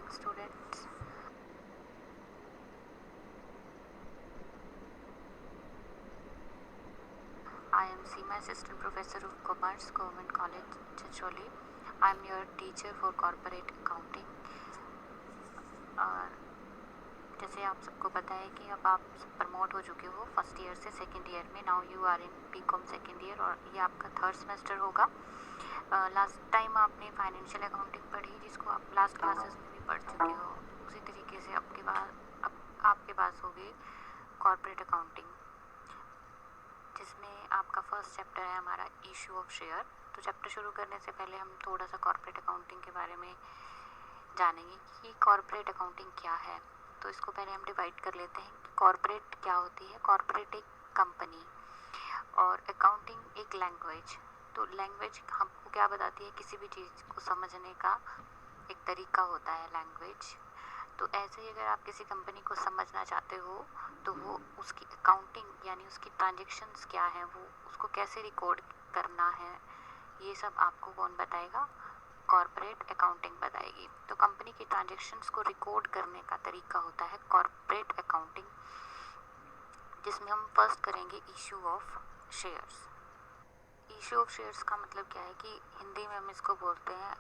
morning, students. I am Seema, Assistant Professor of Commerce, Government College, Chicholi. I am your teacher for Corporate Accounting. और जैसे आप सबको पता है कि अब आप प्रमोट हो चुके हो फर्स्ट ईयर से सेकेंड ईयर में. Now you are in BCom second year और ये आपका थर्ड सेमेस्टर होगा. लास्ट टाइम आपने फाइनेंशियल अकाउंटिंग पढ़ी, जिसको आप लास्ट क्लासेस में भी पढ़ चुके हो. उसी तरीके से अब आपके पास होगी कॉर्पोरेट अकाउंटिंग, जिसमें आपका फर्स्ट चैप्टर है हमारा इशू ऑफ शेयर. तो चैप्टर शुरू करने से पहले हम थोड़ा सा कॉर्पोरेट अकाउंटिंग के बारे में जानेंगे कि कॉर्पोरेट अकाउंटिंग क्या है. तो इसको पहले हम डिवाइड कर लेते हैं कि कॉर्पोरेट क्या होती है. कॉर्पोरेट एक कंपनी और अकाउंटिंग एक लैंग्वेज. तो लैंग्वेज हमको क्या बताती है, किसी भी चीज़ को समझने का एक तरीका होता है लैंग्वेज. तो ऐसे ही अगर आप किसी कंपनी को समझना चाहते हो तो वो उसकी अकाउंटिंग यानी उसकी ट्रांजैक्शंस क्या है, वो उसको कैसे रिकॉर्ड करना है, ये सब आपको कौन बताएगा, कॉर्पोरेट अकाउंटिंग बताएगी. तो कंपनी की ट्रांजैक्शंस को रिकॉर्ड करने का तरीका होता है कॉर्पोरेट अकाउंटिंग, जिसमें हम फर्स्ट करेंगे issue of shares. Issue of shares का मतलब क्या है कि हिंदी में हम इसको बोलते हैं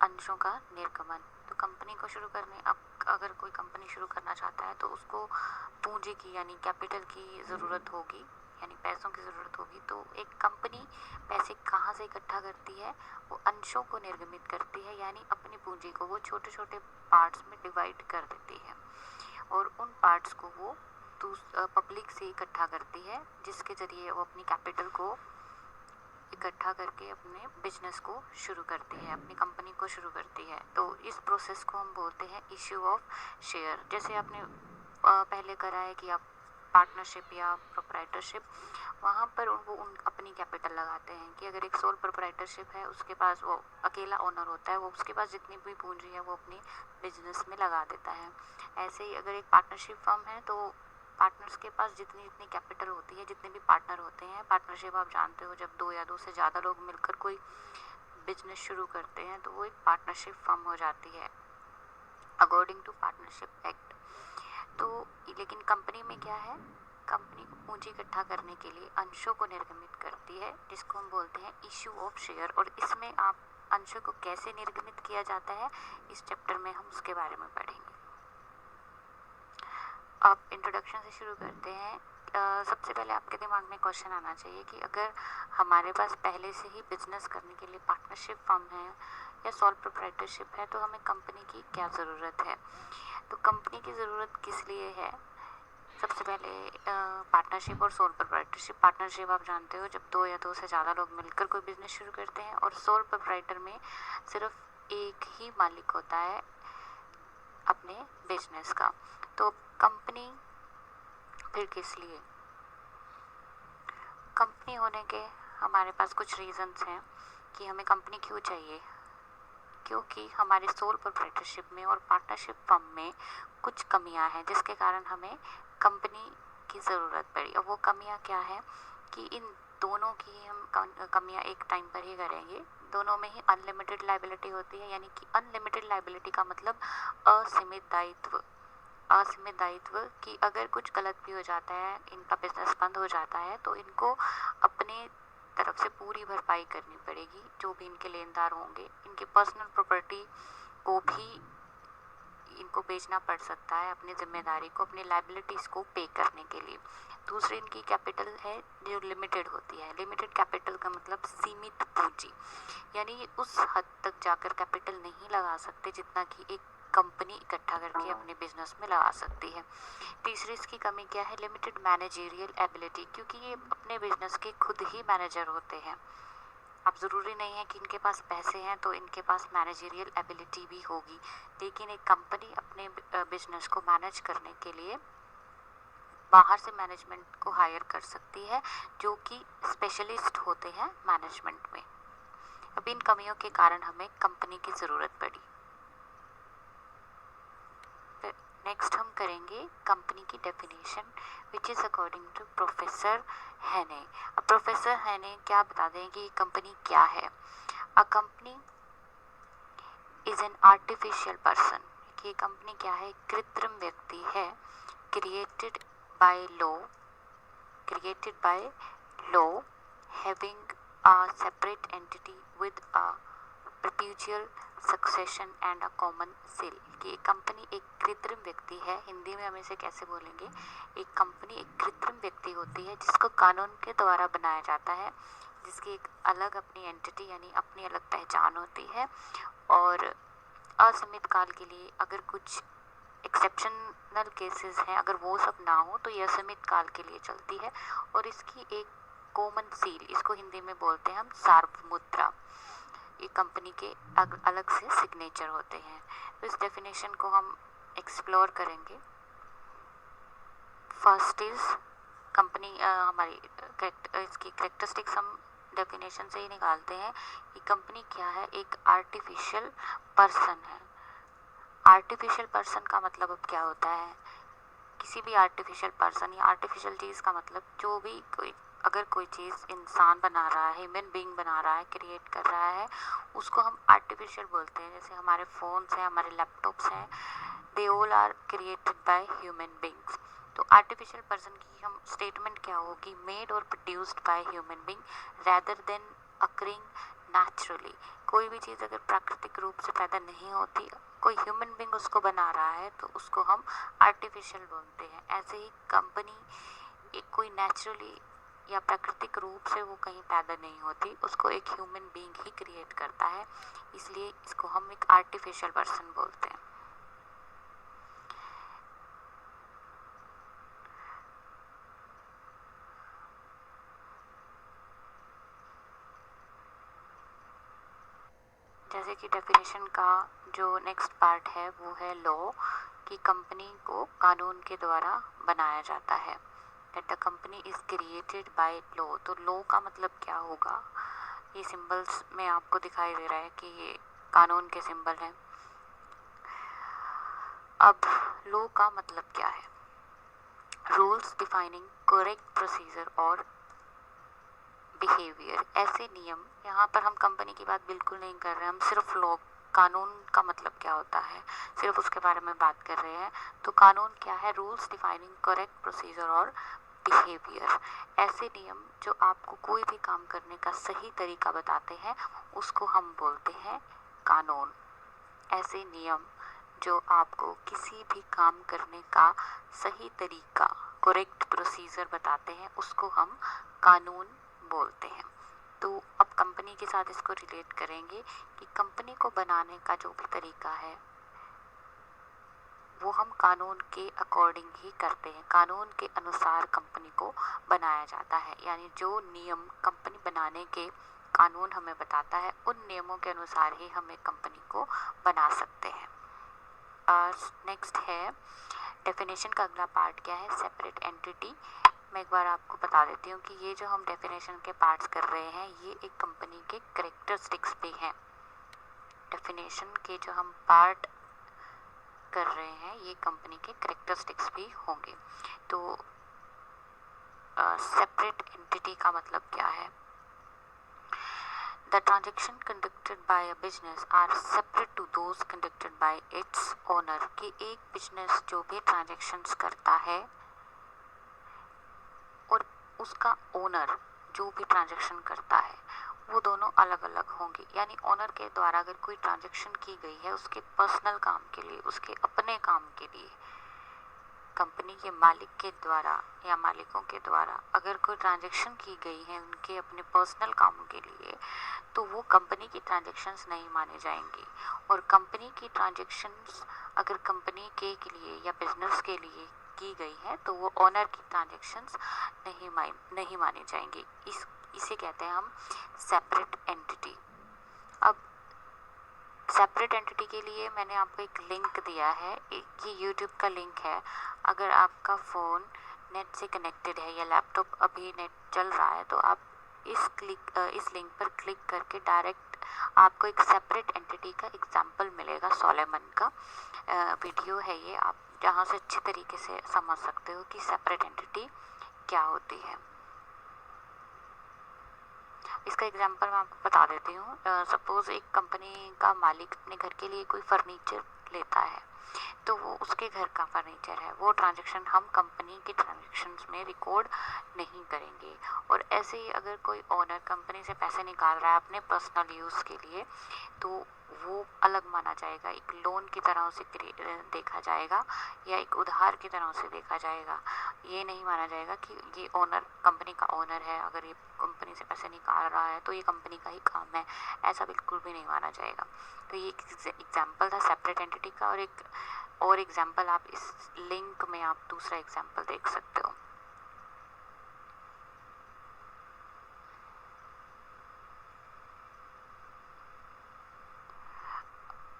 अंशों का निर्गमन. तो कंपनी को शुरू करने, अब अगर कोई कंपनी शुरू करना चाहता है तो उसको पूंजी की यानी कैपिटल की ज़रूरत होगी, यानी पैसों की ज़रूरत होगी. तो एक कंपनी पैसे कहाँ से इकट्ठा करती है, वो अंशों को निर्गमित करती है, यानी अपनी पूंजी को वो छोटे छोटे पार्ट्स में डिवाइड कर देती है और उन पार्ट्स को वो पब्लिक से इकट्ठा करती है, जिसके ज़रिए वो अपनी कैपिटल को इकट्ठा करके अपने बिजनेस को शुरू करती है, अपनी कंपनी को शुरू करती है. तो इस प्रोसेस को हम बोलते हैं इशू ऑफ शेयर. जैसे आपने पहले करा है कि आप पार्टनरशिप या प्रोप्राइटरशिप, वहाँ पर वो अपनी कैपिटल लगाते हैं कि अगर एक सोल प्रोप्राइटरशिप है, उसके पास वो अकेला ओनर होता है, वो उसके पास जितनी भी पूंजी है वो अपनी बिजनेस में लगा देता है. ऐसे ही अगर एक पार्टनरशिप फर्म है तो पार्टनर्स के पास जितनी जितनी कैपिटल होती है, जितने भी पार्टनर होते हैं, पार्टनरशिप आप जानते हो जब 2 या 2 से ज़्यादा लोग मिलकर कोई बिजनेस शुरू करते हैं तो वो एक पार्टनरशिप फर्म हो जाती है अकॉर्डिंग टू पार्टनरशिप एक्ट. तो लेकिन कंपनी में क्या है, कंपनी को पूंजी इकट्ठा करने के लिए अंशों को निर्गमित करती है, जिसको हम बोलते हैं इशू ऑफ शेयर. और इसमें आप अंशों को कैसे निर्गमित किया जाता है, इस चैप्टर में हम उसके बारे में पढ़ेंगे. अब इंट्रोडक्शन से शुरू करते हैं. सबसे पहले आपके दिमाग में क्वेश्चन आना चाहिए कि अगर हमारे पास पहले से ही बिजनेस करने के लिए पार्टनरशिप फर्म है या सोल प्रोप्राइटरशिप है तो हमें कंपनी की क्या ज़रूरत है. तो कंपनी की ज़रूरत किस लिए है, सबसे पहले पार्टनरशिप और सोल प्रोप्राइटरशिप. पार्टनरशिप आप जानते हो जब 2 या 2 से ज़्यादा लोग मिलकर कोई बिजनेस शुरू करते हैं, और सोल प्रोप्राइटर में सिर्फ एक ही मालिक होता है अपने बिजनेस का. तो कंपनी फिर किस लिए, कंपनी होने के हमारे पास कुछ रीजंस हैं कि हमें कंपनी क्यों चाहिए. क्योंकि हमारे सोल प्रोप्राइटरशिप में और पार्टनरशिप फर्म में कुछ कमियां हैं, जिसके कारण हमें कंपनी की ज़रूरत पड़ी. और वो कमियां क्या है कि इन दोनों की हम कमियां एक टाइम पर ही करेंगे. दोनों में ही अनलिमिटेड लायबिलिटी होती है, यानी कि अनलिमिटेड लायबिलिटी का मतलब असीमित दायित्व. असीमित दायित्व कि अगर कुछ गलत भी हो जाता है, इनका बिजनेस बंद हो जाता है, तो इनको अपने तरफ से पूरी भरपाई करनी पड़ेगी. जो भी इनके लेनदार होंगे, इनके पर्सनल प्रॉपर्टी को भी इनको बेचना पड़ सकता है अपनी जिम्मेदारी को, अपनी लायबिलिटीज़ को पे करने के लिए. दूसरी इनकी कैपिटल है जो लिमिटेड होती है. लिमिटेड कैपिटल का मतलब सीमित पूंजी, यानी उस हद तक जाकर कैपिटल नहीं लगा सकते जितना कि एक कंपनी इकट्ठा करके अपने बिजनेस में लगा सकती है. तीसरी इसकी कमी क्या है, लिमिटेड मैनेजरियल एबिलिटी, क्योंकि ये अपने बिजनेस के खुद ही मैनेजर होते हैं. अब ज़रूरी नहीं है कि इनके पास पैसे हैं तो इनके पास मैनेजरियल एबिलिटी भी होगी, लेकिन एक कंपनी अपने बिजनेस को मैनेज करने के लिए बाहर से मैनेजमेंट को हायर कर सकती है, जो कि स्पेशलिस्ट होते हैं मैनेजमेंट में. अब इन कमियों के कारण हमें कंपनी की ज़रूरत पड़ी. नेक्स्ट हम करेंगे कंपनी की definition, which is according to professor Haney. अब प्रोफेसर हैने क्या बता दें कि कंपनी क्या है. A company is an artificial person, कि ये कंपनी क्या है, कृत्रिम व्यक्ति है, created by law having a separate entity with a perpetual succession and a common seal। कि एक कंपनी एक कृत्रिम व्यक्ति है, हिंदी में हम इसे कैसे बोलेंगे, एक कंपनी एक कृत्रिम व्यक्ति होती है जिसको कानून के द्वारा बनाया जाता है, जिसकी एक अलग अपनी एंटिटी यानी अपनी अलग पहचान होती है, और असीमित काल के लिए, अगर कुछ एक्सेप्शनल केसेस हैं, अगर वो सब ना हो तो ये असीमित काल के लिए चलती है, और इसकी एक कॉमन सील, इसको हिंदी में बोलते हैं हम सार्वमुद्रा, ये कंपनी के अलग से सिग्नेचर होते हैं। तो इस डेफिनेशन को हम एक्सप्लोर करेंगे। फर्स्ट इज कंपनी, हमारी इसकी करेक्टरिस्टिक्स हम डेफिनेशन से ही निकालते हैं कि कंपनी क्या है, एक आर्टिफिशियल पर्सन है। आर्टिफिशियल पर्सन का मतलब अब क्या होता है, किसी भी आर्टिफिशियल पर्सन या आर्टिफिशियल चीज़ का मतलब जो भी अगर कोई चीज़ इंसान बना रहा है, ह्यूमन बीइंग बना रहा है, क्रिएट कर रहा है, उसको हम आर्टिफिशियल बोलते हैं। जैसे हमारे फ़ोन्स हैं, हमारे लैपटॉप्स हैं, they all are created by human beings. तो आर्टिफिशियल पर्सन की हम स्टेटमेंट क्या होगी, made or produced by human being rather than occurring naturally. कोई भी चीज़ अगर प्राकृतिक रूप से पैदा नहीं होती, कोई ह्यूमन बीइंग उसको बना रहा है, तो उसको हम आर्टिफिशियल बोलते हैं। ऐसे ही कंपनी एक कोई नेचुरली या प्राकृतिक रूप से वो कहीं पैदा नहीं होती, उसको एक ह्यूमन बीइंग ही क्रिएट करता है, इसलिए इसको हम एक आर्टिफिशियल पर्सन बोलते हैं। जैसे कि डेफिनेशन का जो नेक्स्ट पार्ट है वो है लॉ, कि कंपनी को कानून के द्वारा बनाया जाता है। That the company is created by law. तो लॉ का मतलब क्या होगा, ये सिंबल्स में आपको दिखाई दे रहा है कि ये कानून के सिंबल हैं। अब लॉ का मतलब क्या है, रूल्स डिफाइनिंग करेक्ट प्रोसीजर और बिहेवियर, ऐसे नियम। यहाँ पर हम कंपनी की बात बिल्कुल नहीं कर रहे हैं, हम सिर्फ लॉ, कानून का मतलब क्या होता है, सिर्फ उसके बारे में बात कर रहे हैं। तो कानून क्या है, रूल्स डिफाइनिंग करेक्ट प्रोसीजर और बिहेवियर, ऐसे नियम जो आपको कोई भी काम करने का सही तरीका बताते हैं, उसको हम बोलते हैं कानून। ऐसे नियम जो आपको किसी भी काम करने का सही तरीका, करेक्ट प्रोसीजर बताते हैं, उसको हम कानून बोलते हैं। तो अब कंपनी के साथ इसको रिलेट करेंगे कि कंपनी को बनाने का जो भी तरीका है वो हम कानून के अकॉर्डिंग ही करते हैं, कानून के अनुसार कंपनी को बनाया जाता है। यानी जो नियम कंपनी बनाने के कानून हमें बताता है, उन नियमों के अनुसार ही हम एक कंपनी को बना सकते हैं। नेक्स्ट है डेफिनेशन का अगला पार्ट क्या है, सेपरेट एंटिटी। मैं एक बार आपको बता देती हूँ कि ये जो हम डेफिनेशन के पार्ट्स कर रहे हैं, ये एक कंपनी के करेक्टरिस्टिक्स भी हैं। डेफिनेशन के जो हम पार्ट कर रहे हैं, ये कंपनी के करेक्टरिस्टिक्स भी होंगे। तो सेपरेट एंटिटी का मतलब क्या है, The transaction conducted by a business are separate to those conducted by its owner। कि एक बिजनेस जो भी ट्रांजैक्शंस करता है और उसका ओनर जो भी ट्रांजैक्शन करता है, वो दोनों अलग अलग होंगे। यानी ओनर के द्वारा अगर कोई ट्रांजैक्शन की गई है उसके पर्सनल काम के लिए, उसके अपने काम के लिए, कंपनी के मालिक के द्वारा या मालिकों के द्वारा अगर कोई ट्रांजैक्शन की गई है उनके अपने पर्सनल कामों के लिए, तो वो कंपनी की ट्रांजैक्शंस नहीं माने जाएंगी। और कंपनी की ट्रांजैक्शंस अगर कंपनी के लिए या बिजनेस के लिए की गई है, तो वो ओनर की ट्रांजैक्शंस नहीं मानी जाएंगी। इसे कहते हैं हम सेपरेट एंटिटी। अब सेपरेट एंटिटी के लिए मैंने आपको एक लिंक दिया है, ये यूट्यूब का लिंक है। अगर आपका फ़ोन नेट से कनेक्टेड है या लैपटॉप अभी नेट चल रहा है, तो आप इस लिंक पर क्लिक करके डायरेक्ट आपको एक सेपरेट एंटिटी का एग्जांपल मिलेगा। सोलेमन का वीडियो है ये, आप जहाँ से अच्छी तरीके से समझ सकते हो कि सेपरेट एंटिटी क्या होती है। इसका एग्जांपल मैं आपको बता देती हूँ। सपोज़ एक कंपनी का मालिक अपने घर के लिए कोई फर्नीचर लेता है, तो वो उसके घर का फर्नीचर है, वो ट्रांजैक्शन हम कंपनी के ट्रांजैक्शंस में रिकॉर्ड नहीं करेंगे। और ऐसे ही अगर कोई ओनर कंपनी से पैसे निकाल रहा है अपने पर्सनल यूज़ के लिए, तो वो अलग माना जाएगा, एक लोन की तरह उसे देखा जाएगा या एक उधार की तरह उसे देखा जाएगा। ये नहीं माना जाएगा कि ये ओनर कंपनी का ओनर है, अगर ये कंपनी से पैसे निकाल रहा है तो ये कंपनी का ही काम है, ऐसा बिल्कुल भी नहीं माना जाएगा। तो ये एक एग्जाम्पल था सेपरेट एंटिटी का। और एग्जाम्पल आप इस लिंक में आप दूसरा एग्जाम्पल देख सकते हो।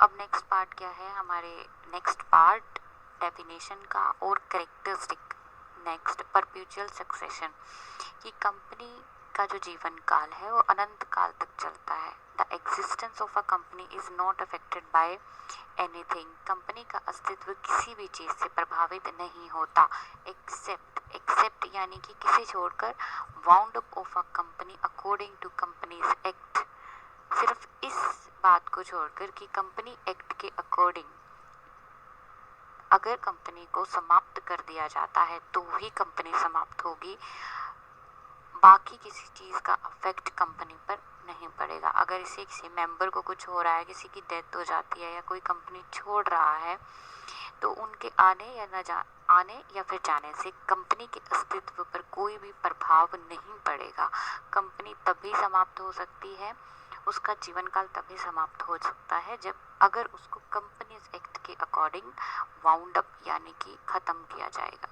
अब नेक्स्ट पार्ट क्या है, हमारे नेक्स्ट पार्ट डेफिनेशन का और करेक्टरिस्टिक। नेक्स्ट परपेचुअल सक्सेशन, कि कंपनी का जो जीवन काल है वो अनंत काल तक चलता है। The existence of a company is not affected by anything, company का अस्तित्व किसी भी चीज़ से प्रभावित नहीं होता, एक्सेप्ट यानी कि किसे छोड़कर, wound up of a company according to companies act, सिर्फ इस बात को छोड़कर कि कंपनी एक्ट के अकॉर्डिंग अगर कंपनी को समाप्त कर दिया जाता है तो ही कंपनी समाप्त होगी, बाकी किसी चीज़ का अफेक्ट कंपनी पर नहीं पड़ेगा। अगर इसे किसी मेंबर को कुछ हो रहा है, किसी की डेथ हो जाती है या कोई कंपनी छोड़ रहा है, तो उनके आने या फिर जाने से कंपनी के अस्तित्व पर कोई भी प्रभाव नहीं पड़ेगा। कंपनी तभी समाप्त हो सकती है, उसका जीवन काल तभी समाप्त हो सकता है जब अगर उसको कंपनीज एक्ट के अकॉर्डिंग वाउंड अप यानी कि खत्म किया जाएगा।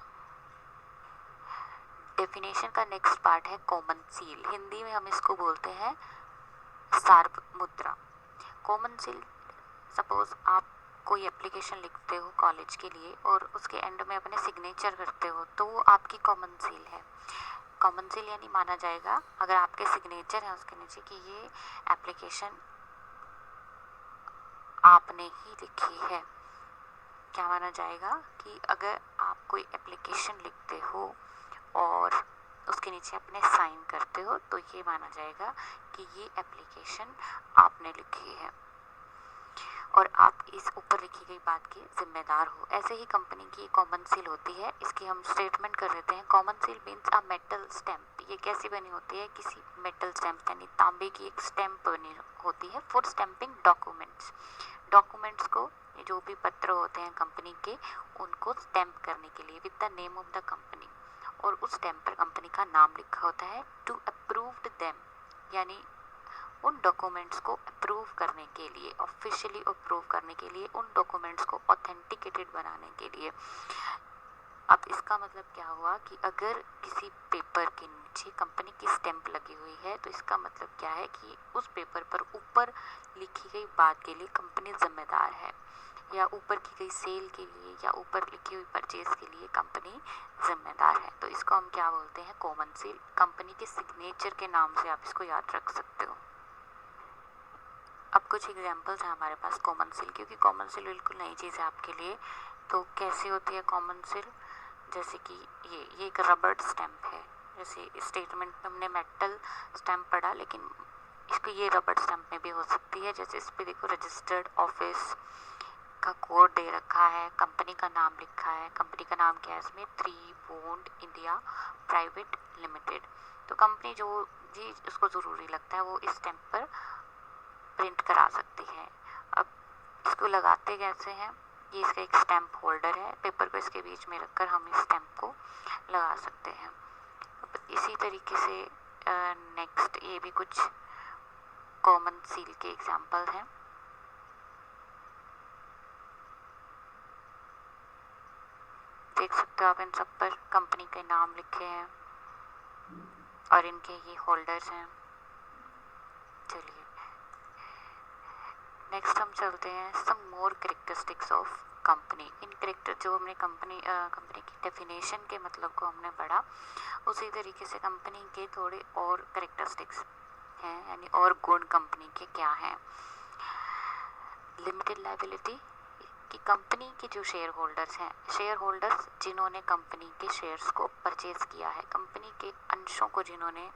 डेफिनेशन का नेक्स्ट पार्ट है कॉमन सील, हिंदी में हम इसको बोलते हैं सार्वमुद्रा। कॉमन सील, सपोज आप कोई एप्लीकेशन लिखते हो कॉलेज के लिए और उसके एंड में अपने सिग्नेचर करते हो, तो वो आपकी कॉमन सील है। कॉमन सील यानी माना जाएगा अगर आपके सिग्नेचर है उसके नीचे कि ये एप्लीकेशन आपने ही लिखी है। क्या माना जाएगा कि अगर आप कोई एप्लीकेशन लिखते हो और उसके नीचे अपने साइन करते हो तो ये माना जाएगा कि ये एप्लीकेशन आपने लिखी है और आप इस ऊपर लिखी गई बात के जिम्मेदार हो। ऐसे ही कंपनी की कॉमन सील होती है, इसकी हम स्टेटमेंट कर देते हैं। Common seal means a metal stamp. ये कैसी बनी होती है, किसी मेटल स्टैम्प यानी तांबे की एक स्टैम्प बनी होती है फॉर स्टैम्पिंग डॉक्यूमेंट्स को, जो भी पत्र होते हैं कंपनी के, उनको स्टैम्प करने के लिए with the name of the company, और उस स्टैम्प पर कंपनी का नाम लिखा होता है। टू अप्रूव्ड देम यानी उन डॉक्यूमेंट्स को अप्रूव करने के लिए, ऑफिशियली अप्रूव करने के लिए, उन डॉक्यूमेंट्स को ऑथेंटिकेटेड बनाने के लिए। अब इसका मतलब क्या हुआ कि अगर किसी पेपर के नीचे कंपनी की स्टैंप लगी हुई है तो इसका मतलब क्या है कि उस पेपर पर ऊपर लिखी गई बात के लिए कंपनी जिम्मेदार है, या ऊपर की गई सेल के लिए या ऊपर लिखी हुई परचेज के लिए कंपनी जिम्मेदार है। तो इसको हम क्या बोलते हैं, कॉमन सील। कंपनी के सिग्नेचर के नाम से आप इसको याद रख सकते हो। अब कुछ एग्जांपल्स हैं हमारे पास कॉमन सील, क्योंकि कॉमन सील बिल्कुल नई चीज़ है आपके लिए। तो कैसे होती है कॉमन सील, जैसे कि ये एक रबड़ स्टैम्प है। जैसे स्टेटमेंट में हमने मेटल स्टैम्प पढ़ा, लेकिन इसको ये रबड़ स्टैम्प में भी हो सकती है। जैसे इस पर देखो रजिस्टर्ड ऑफिस का कोड दे रखा है, कंपनी का नाम लिखा है। कंपनी का नाम क्या है इसमें, 3 बॉन्ड इंडिया प्राइवेट लिमिटेड। तो कंपनी जो भी उसको ज़रूरी लगता है वो इस स्टैम्प पर प्रिंट करा सकती है। अब इसको लगाते कैसे हैं, ये इसका एक स्टैम्प होल्डर है, पेपर को इसके बीच में रखकर हम इस स्टैम्प को लगा सकते हैं। अब इसी तरीके से नेक्स्ट ये भी कुछ कॉमन सील के एग्जांपल हैं। देख सकते हो आप, इन सब पर कंपनी के नाम लिखे हैं और इनके ये होल्डर्स हैं। चलिए नेक्स्ट हम चलते हैं some more characteristics of company. इन कैरेक्टर जो हमने कंपनी की डेफिनेशन के मतलब को हमने पढ़ा, उसी तरीके से कंपनी के थोड़े और कैरेक्टरिस्टिक्स हैं, यानी और गुण कंपनी के क्या हैं। लिमिटेड लायबिलिटी, कि कंपनी के जो शेयर होल्डर्स हैं, शेयर होल्डर्स जिन्होंने कंपनी के शेयर्स को परचेज किया है, कंपनी के अंशों को जिन्होंने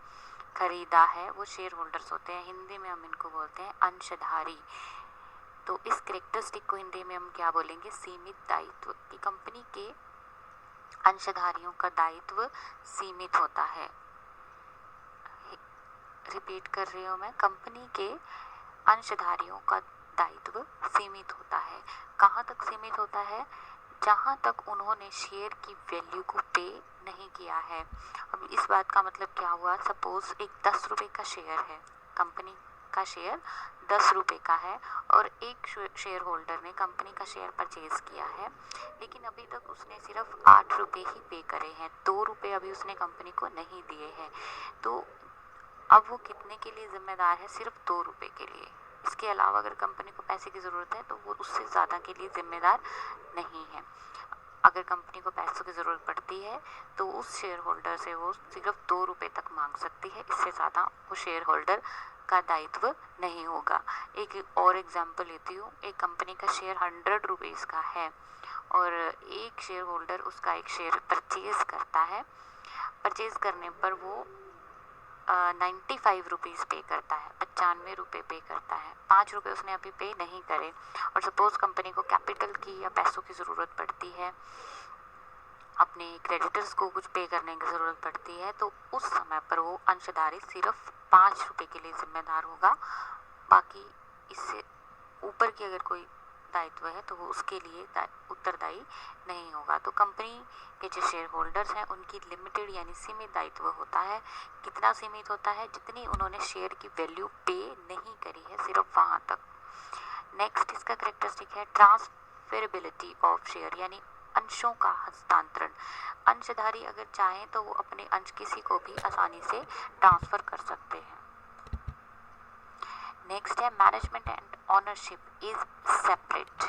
खरीदा है, वो शेयर होल्डर्स होते हैं। हिंदी में हम इनको बोलते हैं अंशधारी। तो इस कैरेक्टरिस्टिक को हिंदी में हम क्या बोलेंगे, सीमित दायित्व। कि कंपनी के अंशधारियों का दायित्व सीमित होता है। रिपीट कर रही हूँ मैं, कंपनी के अंशधारियों का दायित्व सीमित होता है। कहाँ तक सीमित होता है, जहाँ तक उन्होंने शेयर की वैल्यू को पे नहीं किया है। अब इस बात का मतलब क्या हुआ, सपोज एक 10 रुपये का शेयर है, कंपनी का शेयर 10 रुपये का है और एक शेयर होल्डर ने कंपनी का शेयर परचेज किया है, लेकिन अभी तक उसने सिर्फ 8 रुपये ही पे करे हैं, 2 रुपये अभी उसने कंपनी को नहीं दिए हैं। तो अब वो कितने के लिए जिम्मेदार है, सिर्फ 2 रुपये के लिए। इसके अलावा अगर कंपनी को पैसे की ज़रूरत है तो वो उससे ज़्यादा के लिए जिम्मेदार नहीं है। अगर कंपनी को पैसों की ज़रूरत पड़ती है तो उस शेयर होल्डर से वो सिर्फ 2 रुपये तक मांग सकती है, इससे ज़्यादा वो शेयर होल्डर का दायित्व नहीं होगा। एक और एग्जांपल लेती हूँ, एक कंपनी का शेयर 100 रुपीज़ का है और एक शेयर होल्डर उसका एक शेयर परचेज करता है। परचेज करने पर वो 95 रुपीज़ पे करता है, 95 रुपये पे करता है, 5 रुपये उसने अभी पे नहीं करे। और सपोज कंपनी को कैपिटल की या पैसों की ज़रूरत पड़ती है, अपने क्रेडिटर्स को कुछ पे करने की ज़रूरत पड़ती है, तो उस समय पर वो अंशधारी सिर्फ 5 रुपये के लिए जिम्मेदार होगा। बाकी इससे ऊपर की अगर कोई दायित्व है तो वो उसके लिए उत्तरदायी नहीं होगा। तो कंपनी के जो शेयर होल्डर्स हैं उनकी लिमिटेड यानी सीमित दायित्व होता है। कितना सीमित होता है, जितनी उन्होंने शेयर की वैल्यू पे नहीं करी है, सिर्फ वहाँ तक। नेक्स्ट इसका कैरेक्टरिस्टिक है ट्रांसफेरेबिलिटी ऑफ शेयर, यानी अंशों का हस्तांतरण। अंशधारी अगर चाहें तो वो अपने अंश किसी को भी आसानी से ट्रांसफर कर सकते हैं। नेक्स्ट है management and ownership is separate.